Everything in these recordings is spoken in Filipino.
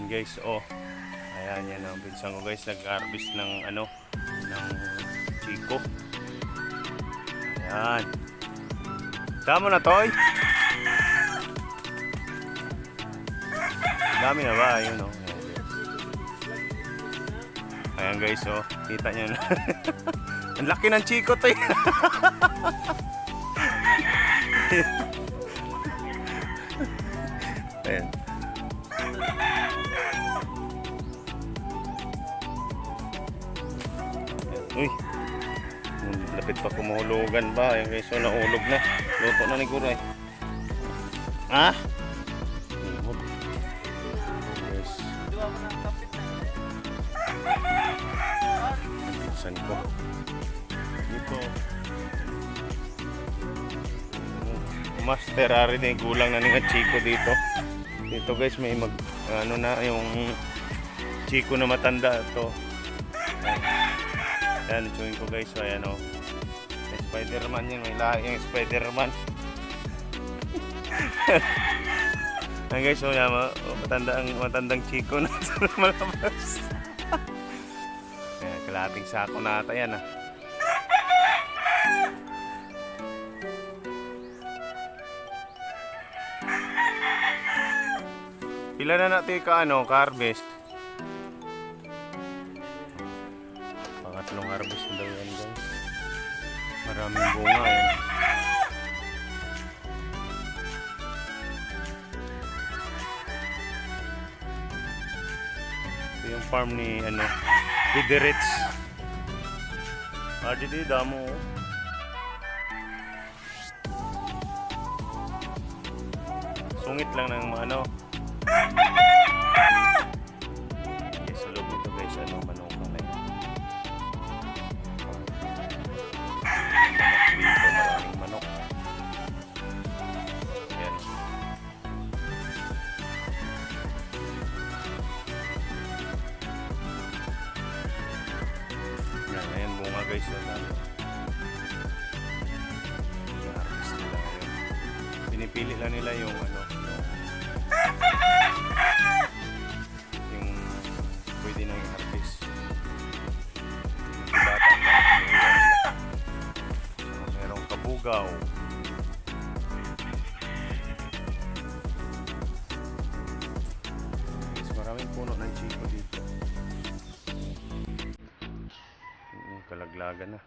Guys, oh. Ayan yan ang pinsan ko guys, nag-harvest ng ano, ng chiko. Ayan. Tama na toy. Dami na ba? Ayun oh. Ayan guys, oh. Kita nyo na. Ang laki ng chiko toy. Ayan. Uy, lapit pa kumuhulugan ba? Ayan guys, so naulog na. Luto na ni Guray. Ah? Yes. Saan ko? Dito. Master ari na gulang na nga chiko dito. Dito guys, may ano na yung chiko na matanda to. Ayan, chewin ko guys. So, ayan o. May Spider-Man yan. May lahi yung Spider-Man. Ayan guys, so yan. Matandang chiko na malabas. Ayan, kalahating sako na ata yan ah. Pila na natin ka-harvest? Pangatlong harvest na daw yan guys. Maraming bunga yan. Ito yung farm ni Diderits. Didi damo. Sungit lang ng ano. Yes, sa loob nito guys, manok na lang. Dito maraming manok. Ayan. Ayan bunga guys. I-harvest nila ngayon. Pinipili lang nila yung yung pwede nang i-harvest. Bata merong kabugaw. Yes, maraming puno ng chiko dito. Kalaglagan na.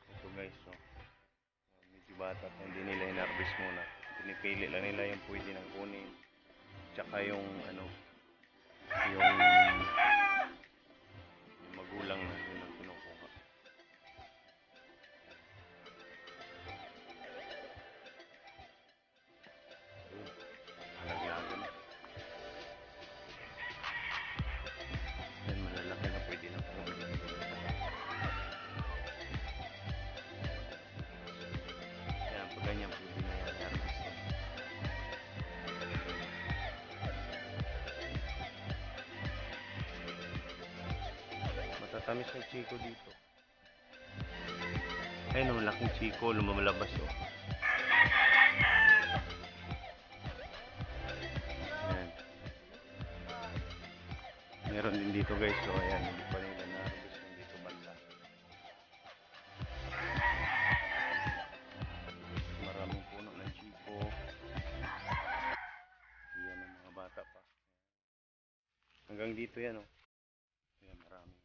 Ito guys, so medyo bata at hindi nila in-harvest muna. Pinipili lang nila yung pwede nang kunin. Tsaka yung yung magulang na yun ang kinukuha. Kalaglagan na. Yan, malalaki na pwede nang kunin. Yan, pag ganyan pwede na yan harvest. Matatamis ng chiko dito. Ayun, malaking chiko lumalabas oh. Ayan. Meron din dito guys, so ayan, hindi pa nila na-harvest yung dito banda. Maraming puno ng chiko. Yan ang mga bata pa. Hanggang dito yan oh. Ayan, marami.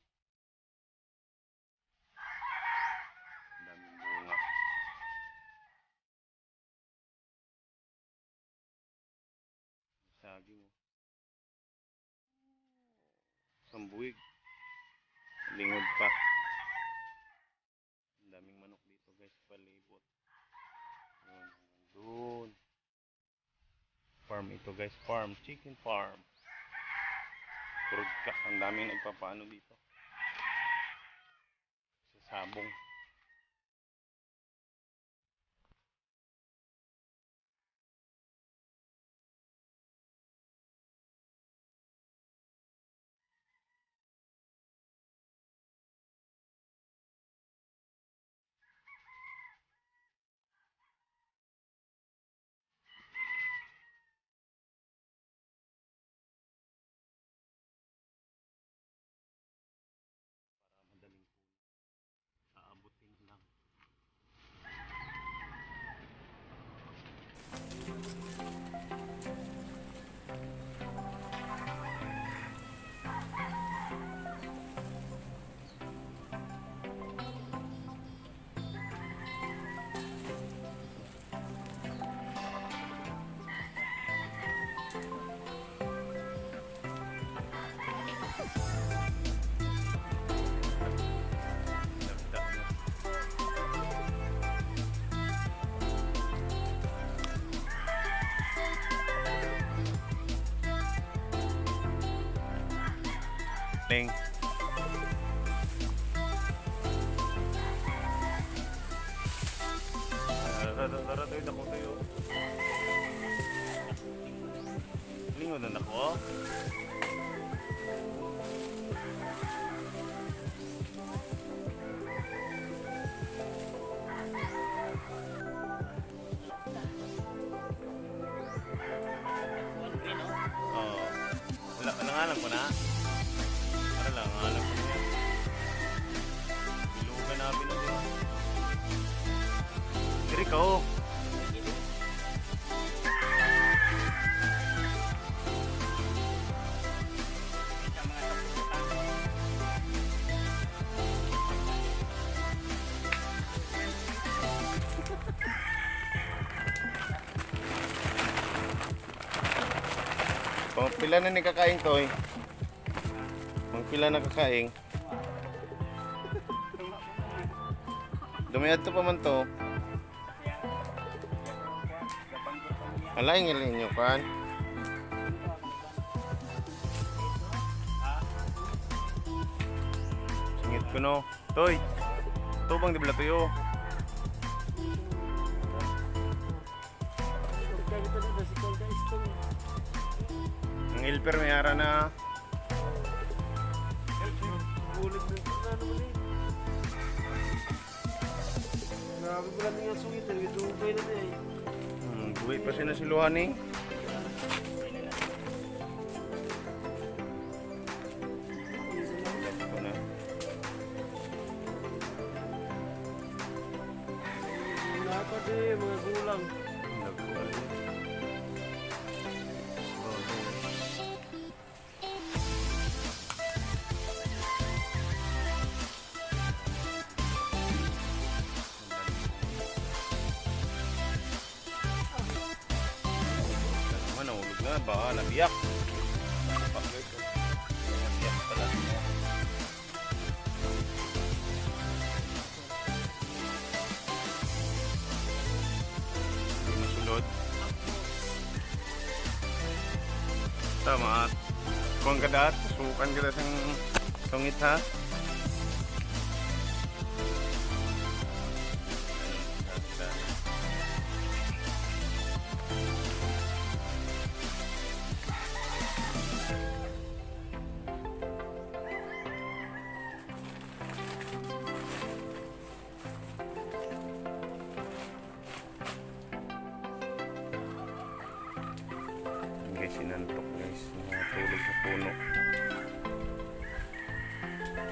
Daming bunga. Saging oh. Sambuig. Lingod pa. Ang daming manok dito guys, palibot. Yun, doon. Farm ito guys, farm, chicken farm. Kurugka, ang daming nagpapaano dito. Sa sabong. Ling. Tara tayo, dako tayo. Lingod na ako. Oo. Langalan ko na. Para langalan ko na. Ilugan namin na din. Diri ka oh. Pila na ni kakaing to eh. Pila na kakaing. Dumayad to pa man to. Alaing iling nyo kan. Singit ko no. Toy. Ito bang dibla tuyo? Ang helper may ara na. Grabe mo lang yung sungit. Dugay na niya eh. Buhay pa siya na siluhan eh. Ito na. Dapat eh, mga gulang. Baka nabiyak. Nabiyak pala. Masulod. Tama. Kung kadat, sukan kita sang sungit ha. Guys, sinantok guys, natulog sa puno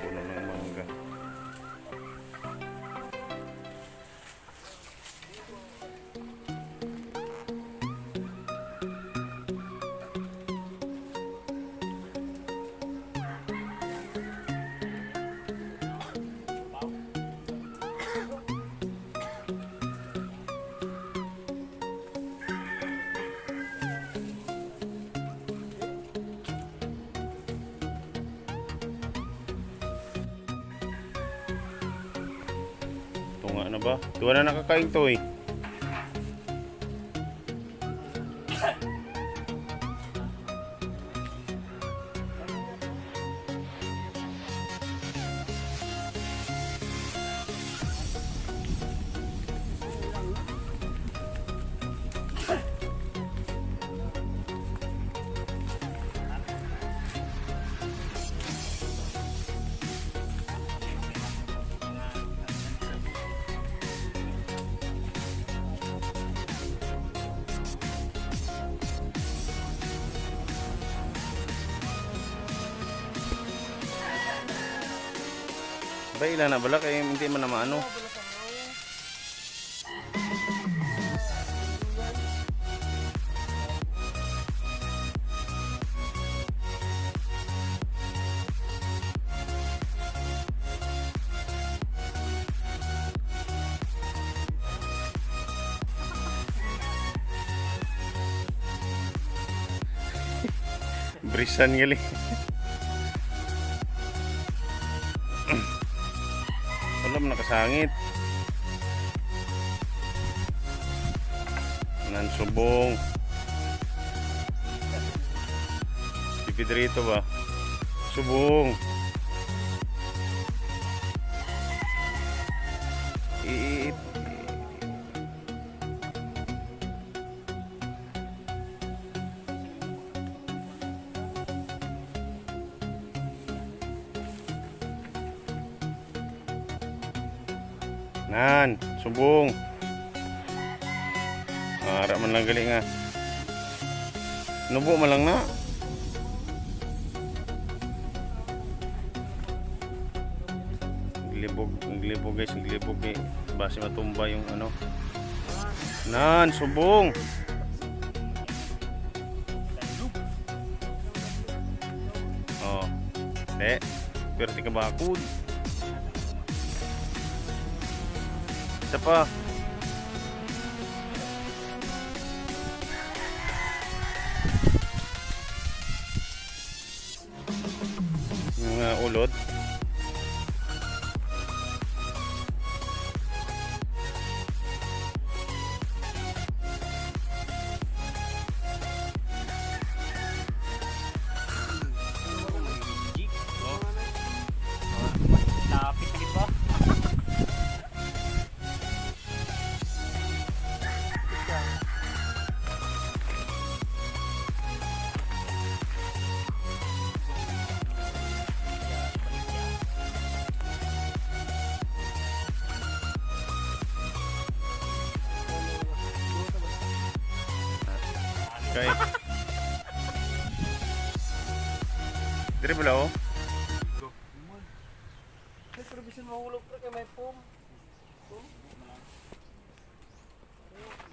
ng mangga. Tunga na ba? Tuwa na nakakain to eh. Ba ilan na bala kay hindi man na maano. Brisan gali. Wala mo nakasangit. Nan subong. Di Pedrito ba? Subong. Iit. Nan, subong. Harap man lang gali nga. Nubo man lang na. Glibog guys, glibog eh. Base matumba yung ano. Nan, subong. Oh. Perti ka bakod. Isa pa. Mga ulod. Napit lagi ba? Okay. Dire pala oh. Pero bisan mahulog pa kay may pom.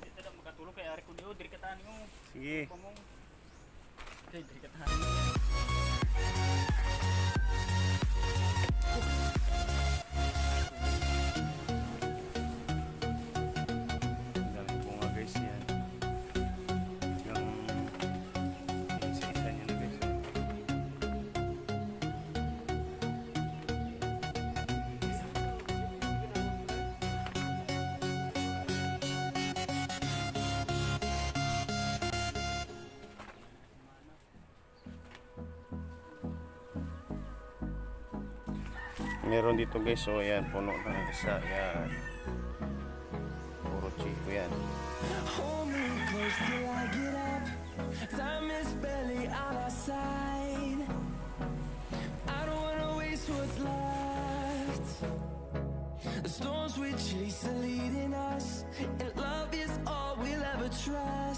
Dito na makatulog kay ari ko diyo, diri ka tahan yung Sige. pamong. Kay diri ka tahan. Dami bunga guys yan. Yung isa-isa nyo na guys. Meron dito guys, so ayan, puno na ng isa, ayan. Puro chico yan. Hold me close till I get up. Time is barely on our side. I don't wanna waste what's left. The storms we chase are leading us, and love is all we'll ever try.